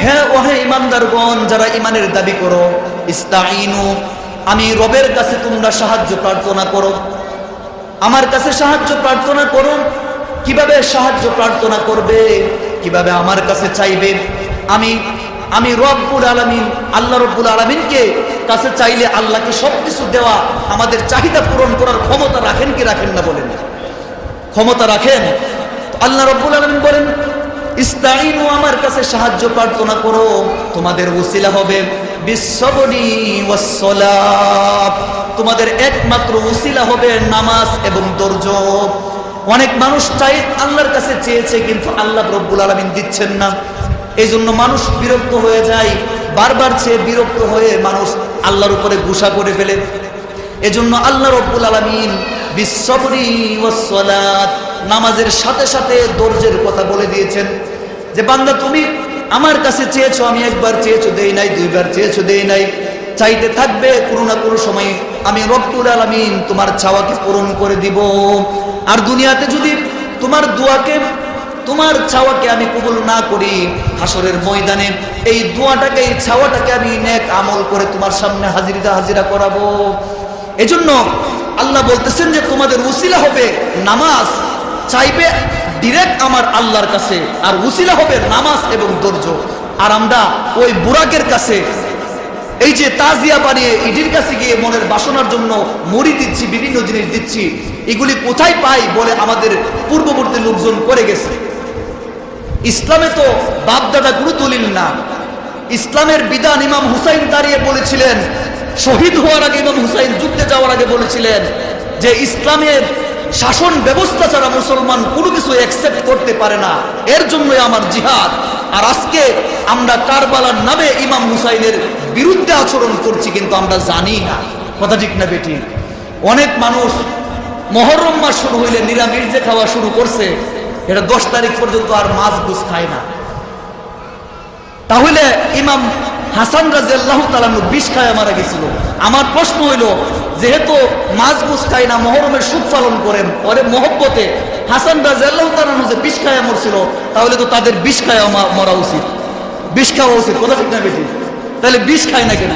হে ওহে ঈমানদারগণ, যারা ঈমানের দাবি করো, ইস্তাঈনু, আমি রবের কাছে তোমরা সাহায্য প্রার্থনা করো, আমার কাছে সাহায্য প্রার্থনা করো। কিভাবে সাহায্য প্রার্থনা করবে? কিভাবে আমার কাছে চাইবে? আমি রব্বুল আলামিন, আল্লাহ রব্বুল আলামিনকে কাছে চাইলে আল্লাহকে সবকিছু দেওয়া, আমাদের চাহিদা পূরণ করার ক্ষমতা রাখেন কি রাখেন না? বলেন, ক্ষমতা রাখেন। আল্লাহ রব্বুল আলামিন বলেন, ইস্তাঈনু, আমার কাছে সাহায্য প্রার্থনা করো, তোমাদের ওসিলা হবে বিস-সাবরি ওয়াস-সালাহ, তোমাদের একমাত্র ওসিলা হবে নামাজ এবং ধৈর্য। অনেক মানুষ চাই, আল্লাহর কাছে চেয়েছে, কিন্তু আল্লাহ রব্বুল আলামিন দিচ্ছেন না। এই জন্য মানুষ বিরক্ত হয়ে যায়, বারবার চেয়ে বিরক্ত হয়ে মানুষ আল্লাহর উপরে গুসা করে ফেলে। এজন্য আল্লাহ রব্বুল আলামিন বিস-সাবরি ওয়াস-সালাত, নামাজের সাথে সাথে ধৈর্যের কথা বলে দিয়েছেন যে বান্দা, তুমি আমার কাছে চেয়েছো, আমি একবার চেয়েছো দেই নাই, দুইবার চেয়েছো দেই নাই, চাইতে থাকবে, কোনো না কোনো সময় আমি রব্বুল আলামিন তোমার চাওয়াকে পূরণ করে দিব। আর দুনিয়াতে যদি তোমার দোয়াকে, তোমার চাওয়াকে আমি কবুল না করি, হাসরের ময়দানে এই দোয়াটাকে, এই চাওয়াটাকে আমি নেক আমল করে তোমার সামনে হাজিরা করাবো। এজন্য আল্লাহ বলতেছেন যে তোমাদের উসিলা হবে নামাজ, চাইবে ডিরেক্ট আমার আল্লাহর কাছে, আর উসিলা হবে নামাজ এবং ধৈর্য। আর আমরা ওই বুরাকের কাছে এই যে তাজিয়া বানিয়ে ইডির কাছে গিয়ে মনের বাসনার জন্য মুড়ি দিচ্ছি, বিভিন্ন জিনিস দিচ্ছি, এগুলি কোথায় পাই বলে আমাদের পূর্ববর্তী লোকজন করে গেছে। ইসলামে তো বাপদাদা কোনো দলিল না। ইসলামের বিধান ইমাম হুসাইন দাঁড়িয়ে বলেছিলেন, শহীদ হওয়ার আগে ইমাম হুসাইন যুদ্ধে যাওয়ার আগে বলেছিলেন যে ইসলামের শাসন ব্যবস্থা ছাড়া মুসলমান কোনো কিছু অ্যাকসেপ্ট করতে পারে না, এর জন্যই আমার জিহাদ। আর আজকে আমরা কারবালার নামে ইমাম হুসাইনের বিরুদ্ধে আচরণ করছি, কিন্তু আমরা জানি না। কথা ঠিক না বেটি? অনেক মানুষ মহরম মাস শুরু হইলে নিরামিষ যে খাওয়া শুরু করছে, এটা 10 তারিখ পর্যন্ত আর মাছ গুছ খায় না। তাহলে ইমাম হাসান রাদিয়াল্লাহু তাআলা বিষ খায় মারা গেছিল। আমার প্রশ্ন হইল, যেহেতু মাছ গুছ খায় না, মহরমের সুখ পালন করেন, ওরে মহব্বতে হাসান রাদিয়াল্লাহু তাআলা যে বিষ খায় মরছিল, তাহলে তো তাদের বিষ খায় মরা উচিত, বিষ খাওয়া উচিত। কথা ঠিক না বেটি? তাহলে বিষ খায় না কেন?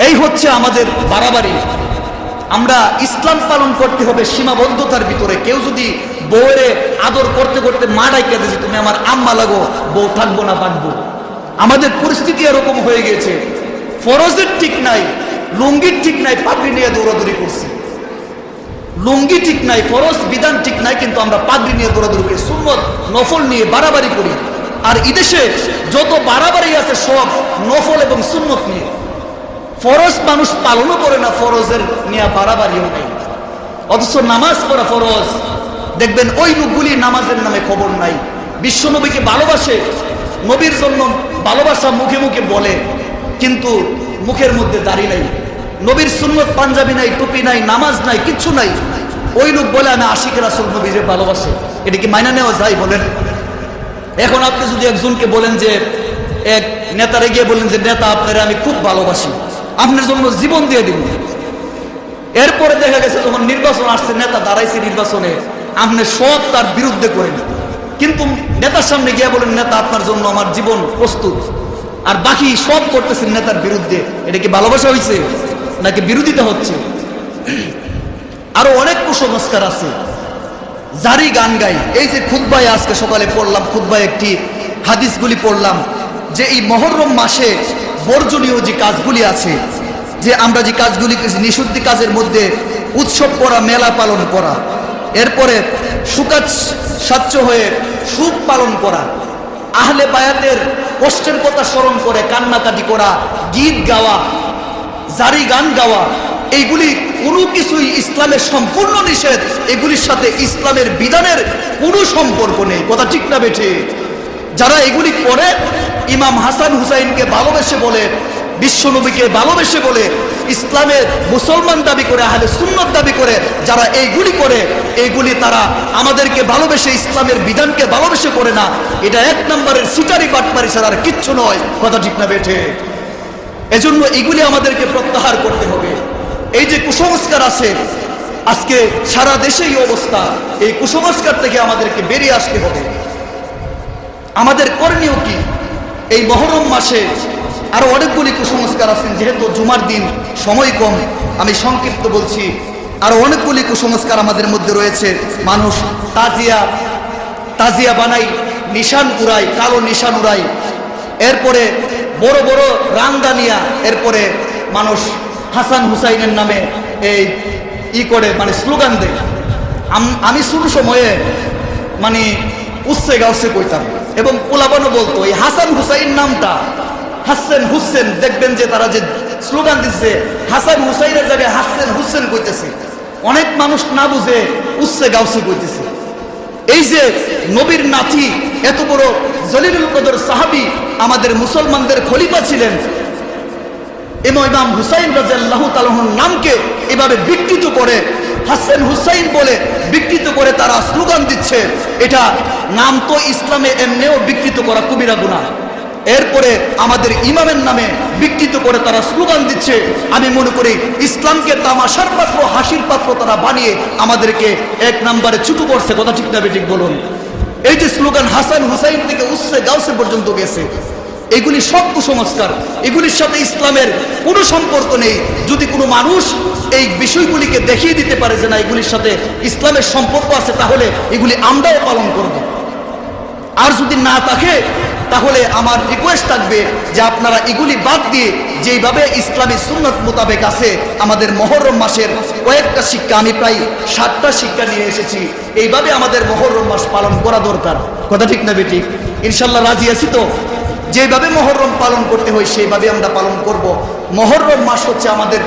এই হচ্ছে আমাদের বাড়াবাড়ি। আমরা ইসলাম পালন করতে হবে সীমাবদ্ধতার ভিতরে। কেউ যদি বউরে আদর করতে করতে মা ডাইকা দিয়েছে, তুমি আমার আম্মা লাগো, বউ থাকবো না বাঁধবো। আমাদের পরিস্থিতি এরকম হয়ে গেছে, ফরজের ঠিক নাই, লুঙ্গির ঠিক নাই, পাগড়ি নিয়ে দৌড়াদৌড়ি করছি। লুঙ্গি ঠিক নাই, ফরজ বিধান ঠিক নাই, কিন্তু আমরা পাগড়ি নিয়ে দৌড়াদৌড়ি করি, সুন্নত নফল নিয়ে বাড়াবাড়ি করি। আর এদেশে যত বাড়াবাড়ি আছে সব নফল এবং সুন্নত নিয়ে। ফরজ মানুষ পালনও করে না, ফরজের নিয়ে বাড়াবাড়িও নেই। অথচ নামাজ পড়া ফরজ। দেখবেন ওই লোকগুলি নামাজের নামে খবর নাই। বিশ্ব নবীকে ভালোবাসে, নবীর জন্য ভালোবাসা মুখে মুখে বলে, কিন্তু মুখের মধ্যে দাড়ি নাই, নবীর সুন্নত পাঞ্জাবি নাই, টুপি নাই, নামাজ নাই, কিচ্ছু নাই। ওই লোক বলে আমি আশিক রাসূল নবীকে ভালোবাসে। এটা কি মাইনা নেওয়া যায় বলেন? এখন আপনি যদি একজনকে বলেন যে, এক নেতারে গিয়ে বলেন যে নেতা আপনারা আমি খুব ভালোবাসি, আপনার জন্য জীবন দিয়ে দিব, এরপরে দেখা গেছে যখন নির্বাচন আসছে, নেতা দাঁড়াইছে নির্বাচনে, আপনি সব তার বিরুদ্ধে করেন, কিন্তু নেতার সামনে গিয়ে বলেন নেতা আপনার জন্য আমার জীবন প্রস্তুত, আর বাকি সব করতেছেন নেতার বিরুদ্ধে। এটা কি ভালোবাসা হয়েছে নাকি বিরোধিতা হচ্ছে? আরো অনেক কুসংস্কার আছে। জারি গান গাই, এই যে খুতবায় আজকে সকালে পড়লাম, খুতবায় একটি হাদিসগুলি পড়লাম যে এই মহরম মাসে বর্জনীয় যে কাজগুলি আছে, যে আমরা যে কাজগুলি নিষিদ্ধ কাজের মধ্যে উৎসব করা, মেলা পালন করা, এরপরে সুকাজ স্বচ্ছ হয়ে সুখ পালন করা, আহলে বায়াতের কষ্টের কথা স্মরণ করে কান্নাকাটি করা, গীত গাওয়া, জারি গান গাওয়া, এইগুলি কোনো কিছুই ইসলামের সম্পূর্ণ নিষেধ। এগুলির সাথে ইসলামের বিধানের কোনো সম্পর্ক নেই। কথা ঠিক না বেঠে? যারা এগুলি করে, ইমাম হাসান হুসাইনকে ভালোবেসে বলে, বিশ্বনবীকে ভালোবেসে বলে, ইসলামের মুসলমান দাবি করে, আহলে সুন্নাত দাবি করে, যারা এইগুলি করে, এইগুলি তারা আমাদেরকে ভালোবেসে, ইসলামের বিধানকে ভালোবেসে করে না। এটা 1 নম্বরের সিটারি বাটপারি ছাড়া আর কিচ্ছু নয়। কথা ঠিক না বেঠে? এজন্য এগুলি আমাদেরকে প্রত্যাহার করতে হবে। এই যে কুসংস্কার আছে, আজকে সারা দেশে এই অবস্থা, এই কুসংস্কার থেকে আমাদেরকে বেরিয়ে আসতে হবে। আমাদের করণীয় কি? এই মহরম মাসে আরো অনেকগুলি কুসংস্কার আছেন, যেহেতু জুমার দিন সময় কম, আমি সংক্ষিপ্ত বলছি। আরো অনেকগুলি কুসংস্কার আমাদের মধ্যে রয়েছে। মানুষ তাজিয়া বানাই, নিশান উড়াই, কালো নিশান উড়াই, এরপরে বড় বড় রাংদানিয়া, এরপরে মানুষ হাসান হুসাইনের নামে এই করে, মানে স্লোগান দেয়। আমি শুরু সময়ে মানে উৎসে গাউসে কইতাম, এবং পোলাবানও বলতো এই হাসান হুসাইন নামটা, হাসান হুসেন, দেখবেন যে তারা যে স্লোগান দিচ্ছে, হাসান হুসাইনের জায়গায় হাসান হুসেন কইতেছে। অনেক মানুষ না বুঝে উৎসে গাউসে কইতেছে। এই যে নবীর নাতি, এত বড় জলিলুল কদর সাহাবী, আমাদের মুসলমানদের খলিফা ছিলেন, ইমাম হুসাইন রাদিয়াল্লাহু তাআলার নামকে এভাবে বিকৃত করে হাসান হুসাইন বলে বিকৃত করে তারা স্লোগান দিচ্ছে, এটা নাম তো ইসলামে এমনিও বিকৃত করা কবিরা গুনাহ। এরপরে আমাদের ইমামের নামে বিকৃত করে তারা স্লোগান দিচ্ছে। আমি মনে করি ইসলামকে তামাশার পাত্র, হাসির পাত্র তারা বানিয়ে আমাদেরকে এক নম্বরে ছুটু করছে। কথা ঠিক না বেঠিক বলুন? এই যে স্লোগান হাসান হুসাইন থেকে উসসে গাউসে পর্যন্ত গেছে, এগুলি সব কুসংস্কার, এগুলির সাথে ইসলামের কোনো সম্পর্ক নেই। যদি কোনো মানুষ এই বিষয়গুলিকে দেখিয়ে দিতে পারে যে না এগুলির সাথে ইসলামের সম্পর্ক আছে, তাহলে এগুলি আমরাও পালন করব। আর যদি না থাকে তাহলে আমার রিকোয়েস্ট থাকবে যে আপনারা এগুলি বাদ দিয়ে যেইভাবে ইসলামী সুন্নত মোতাবেক আছে, আমাদের মহররম মাসের কয়েকটা শিক্ষা, আমি প্রায় 7টা শিক্ষা নিয়ে এসেছি, এইভাবে আমাদের মহররম মাস পালন করা দরকার। কথা ঠিক না বেঠিক? ইনশাল্লাহ রাজি আছি তো? যেভাবে মহররম পালন করতে হয় সেইভাবে আমরা পালন করব। মহররম মাস হচ্ছে আমাদের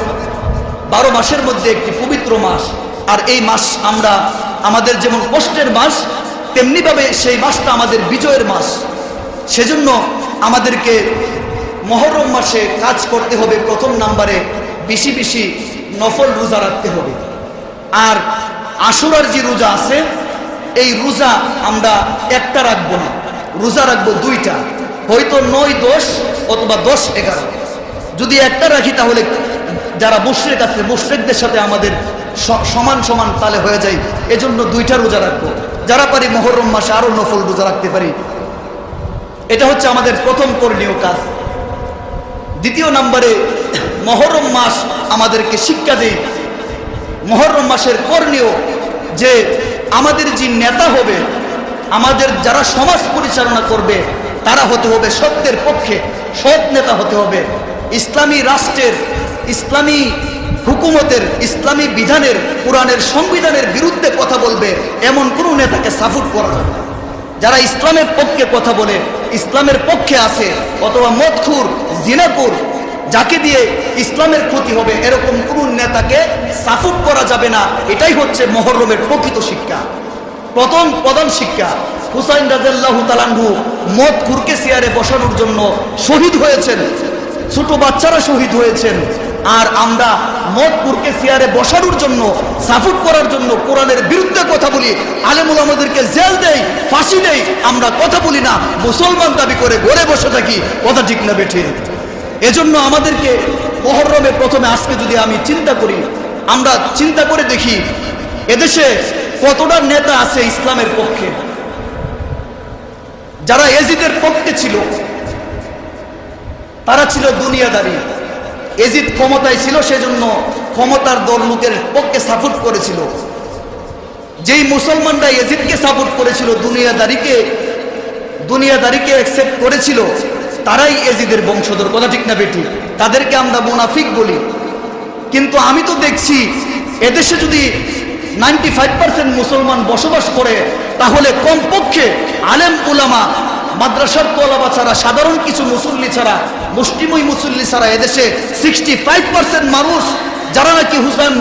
12 মাসের মধ্যে একটি পবিত্র মাস। আর এই মাস আমরা আমাদের যেমন কষ্টের মাস, তেমনিভাবে সেই মাসটা আমাদের বিজয়ের মাস। সেজন্য আমাদেরকে মহররম মাসে কাজ করতে হবে। প্রথম নাম্বারে বেশি বেশি নফল রোজা রাখতে হবে। আর আশুরার যে রোজা আছে, এই রোজা আমরা একটা রাখবো না, রোজা রাখবো 2টা, হয়তো 9-10 অথবা 10-11। যদি একটা রাখি তাহলে যারা মুশরিক আছে, মুশরিকদের সাথে আমাদের সমান সমান তালে হয়ে যায়। এজন্য 2টা রোজা রাখবো। যারা পারি মহররম মাসে আরো নফল রোজা রাখতে পারি। এটা হচ্ছে আমাদের প্রথম করণীয় কাজ। দ্বিতীয় নম্বরে মহররম মাস আমাদেরকে শিক্ষা দেয়, মহররম মাসের করণীয় যে আমাদের যে নেতা হবে, আমাদের যারা সমাজ পরিচালনা করবে, তারা হতে হবে সত্যের পক্ষে, সৎ নেতা হতে হবে। ইসলামী রাষ্ট্রের, ইসলামী হুকুমতের, ইসলামী বিধানের, কোরআনের সংবিধানের বিরুদ্ধে কথা বলবে এমন কোনো নেতাকে সাপোর্ট করা যাবে না। যারা ইসলামের পক্ষে কথা বলে, ইসলামের পক্ষে আছে, অথবা মদখুর, জিনাকুর, যাকে দিয়ে ইসলামের ক্ষতি হবে, এরকম কোন নেতাকে সাপোর্ট করা যাবে না। এটাই হচ্ছে মহররমের প্রকৃত শিক্ষা। প্রধান শিক্ষা, হুসাইন রাদিয়াল্লাহু তাআলা আনহু মদখুরকে চেয়ারে বসানোর জন্য শহীদ হয়েছেন, ছোট বাচ্চারা শহীদ হয়েছেন। আর আমরা মদখুরকে চেয়ারে বসানোর জন্য, সাপোর্ট করার জন্য কোরআনের বিরুদ্ধে কথা বলি, আলেম ওলামাদেরকে জেল দেই, ফাঁসি দেই, আমরা কথা বলি না, মুসলমান দাবি করে ঘরে বসে থাকি। কথা ঠিক না বেঠিক? এজন্য আমাদেরকে মহররমে প্রথমে, আজকে যদি আমি চিন্তা করি, আমরা চিন্তা করে দেখি এদেশে কতটা নেতা আছে ইসলামের পক্ষে। যারা এজিদের পক্ষে ছিল তারা ছিল দুনিয়াদারি। এজিদ ক্ষমতায় ছিল, সেজন্য ক্ষমতার দল লোকের পক্ষে সাপোর্ট করেছিল। যেই মুসলমানরা এজিদকে সাপোর্ট করেছিল, দুনিয়াদারিকে অ্যাকসেপ্ট করেছিল, তারাই এজিদের বংশধর। কথা ঠিক না বেঠিক? তাদেরকে আমরা মুনাফিক বলি। কিন্তু আমি তো দেখছি এদেশে যদি 95% মুসলমান বসবাস করে, তাহলে কমপক্ষে আলেম উলামা, মাদ্রাসার তোলাবা ছাড়া, সাধারণ কিছু মুসল্লি ছাড়া, মুসলিমই মুসল্লি ছাড়া এদেশে 65% মানুষ যারা নাকি হুসাইন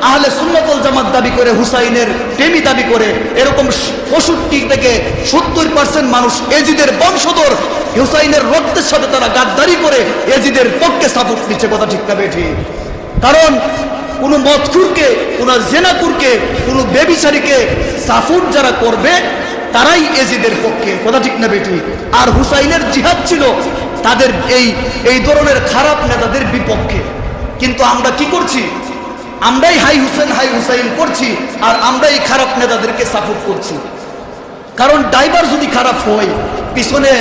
আহলে সুন্নাত ওয়াল জামাত দাবি করে, হুসাইনের প্রেমী দাবি করে, এরকম 65 থেকে 70% মানুষ এজিদের বংশধর। হুসাইনের রক্তের সাথে তারা গাদ্দারি করে এজিদের পক্ষে সাপোর্ট দিচ্ছে। কথা ঠিক না বেঠিক? কারণ কোনো মদখুরকে, কোনো জেনাকুরকে, কোনো বেবিচারীকে সাপোর্ট যারা করবে তারাই এজিদের পক্ষে। কথা ঠিক না বেঠিক? আর হুসাইনের জিহাদ ছিল তাদের এই ধরনের খারাপ নেতাদের বিপক্ষে। কিন্তু আমরা কি করছি? আমরাই হাই হুসাইন করছি, আর আমরাই খারাপ নেতাদেরকে সাপোর্ট করছি। কারণ ড্রাইভার যদি খারাপ হয়, পিছনে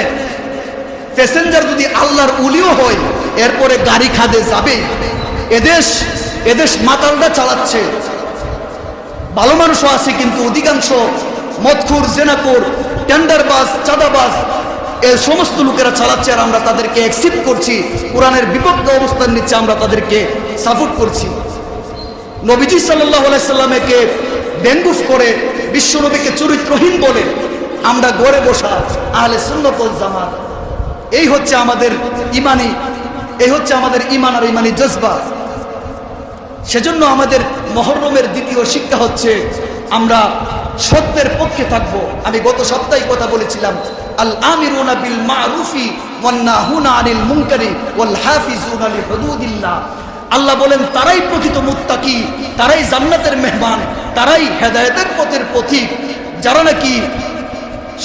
প্যাসেঞ্জার যদি আল্লাহর উলিও হয়, এরপরে গাড়ি খাদে যাবে। এদেশ মাতালটা চালাচ্ছে, ভালো মানুষও আছে, কিন্তু অধিকাংশ মদখুর, জেনাকুর, টেন্ডারবাজ, চাঁদাবাজ, এই সমস্ত লোকেরা চালাচ্ছে। আর আমরা তাদেরকে অ্যাকসেপ্ট করছি, কোরআনের বিপক্ষে অবস্থান নিচ্ছে, আমরা তাদেরকে সাপোর্ট করছি। নবীজি সাল্লাল্লাহু আলাইহি সাল্লামকে ব্যঙ্গুফ করে, বিশ্বনবীকে চরিত্রহীন বলে আমরা ঘরে বসা আহলে সুন্নাত ওয়াল জামাত। এই হচ্ছে আমাদের ঈমান আর ঈমানি জজবা। সেজন্য আমাদের মহররমের দ্বিতীয় শিক্ষা হচ্ছে আমরা সত্যের পক্ষে থাকব। আমি গত সপ্তাহে কথা বলেছিলাম, আল আমিরুনা বিল মারুফি ওয়ান নাহুনা আনিল মুনকারি ওয়াল হাফিজুনা লিহুদুদিল্লাহ। আল্লাহ বলেন তারাই প্রকৃত মুত্তাকি, তারাই জান্নাতের মেহমান, তারাই হেদায়েতের পথের পথিক, যারা নাকি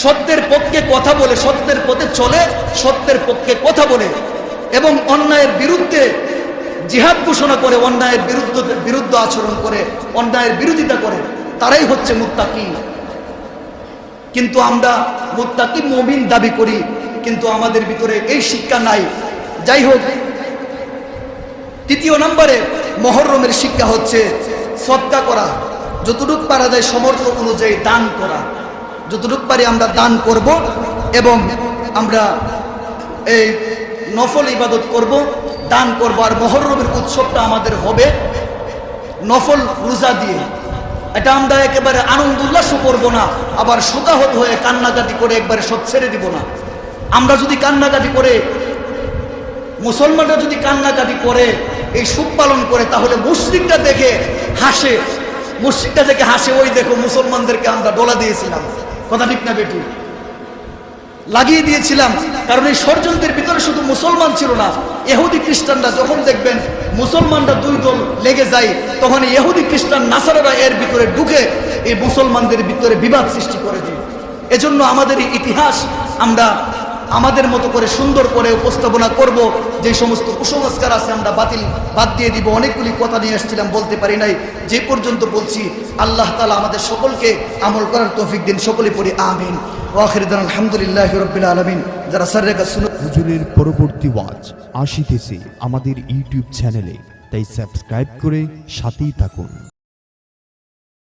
সত্যের পক্ষে কথা বলে, সত্যের পথে চলে, সত্যের পক্ষে কথা বলে এবং অন্যায়ের বিরুদ্ধে জিহাদ ঘোষণা করে, অন্যায়ের বিরুদ্ধে আচরণ করে, অন্যায়ের বিরোধিতা করে, তারাই হচ্ছে মুত্তাকি। কিন্তু আমরা মুত্তাকি মুমিন দাবি করি, কিন্তু আমাদের ভিতরে এই শিক্ষা নাই। যাই হোক, তৃতীয় নম্বরে মুহররমের শিক্ষা হচ্ছে সদকা করা, যতটুকু পারা যায় সমর্থ অনুযায়ী দান করা, যতটুকু পারি আমরা দান করব এবং আমরা এই নফল ইবাদত করব, দান করব। আর মুহররমের উৎসবটা আমাদের হবে নফল রোজা দিয়ে। এটা আমরা একেবারে আনন্দ উল্লাস করব না, আবার শোকাহত হয়ে কান্নাকাটি করে একবারে সব ছেড়ে দিব না। আমরা যদি কান্নাকাটি করে, মুসলমানরা যদি কান্নাকাটি করে, এই সুখ পালন করে, তাহলে মুশরিকটা দেখে হাসে, মুশরিকটা দেখে হাসে, ওই দেখো মুসলমানদেরকে আমরা ডলা দিয়েছিলাম, কথা ঠিক না বেটু, লাগিয়ে দিয়েছিলাম। কারণ এই ষড়যন্ত্রের ভিতরে শুধু মুসলমান ছিল না, ইহুদি খ্রিস্টানরা যখন দেখবেন মুসলমানরা দুই দল লেগে যায়, তখন ইহুদি খ্রিস্টান নাসারারা এর ভিতরে ঢুকে এই মুসলমানদের ভিতরে বিবাদ সৃষ্টি করে দেয়। এজন্য আমাদের এই ইতিহাস আমরা আমাদের মতো করে সুন্দর করে উপস্থাপনা করব। যে সমস্ত কুসংস্কার আছে আমরা বাদ দিয়ে দিব। অনেকগুলি কথা নিয়ে আসছিলাম, বলতে পারি নাই, যে পর্যন্ত বলছি। আল্লাহ তাআলা আমাদের সকলকে আমল করার তৌফিক দিন। সকলে পড়ি আমিন। ওয়াখিরুদ্দান আলহামদুলিল্লাহি রাব্বিল আলামিন। যারা সাররেকা শুনুন, হুজুরের পরবর্তী ওয়াজ আসিতেছে আমাদের ইউটিউব চ্যানেলে, তাই সাবস্ক্রাইব করে সাথেই থাকুন।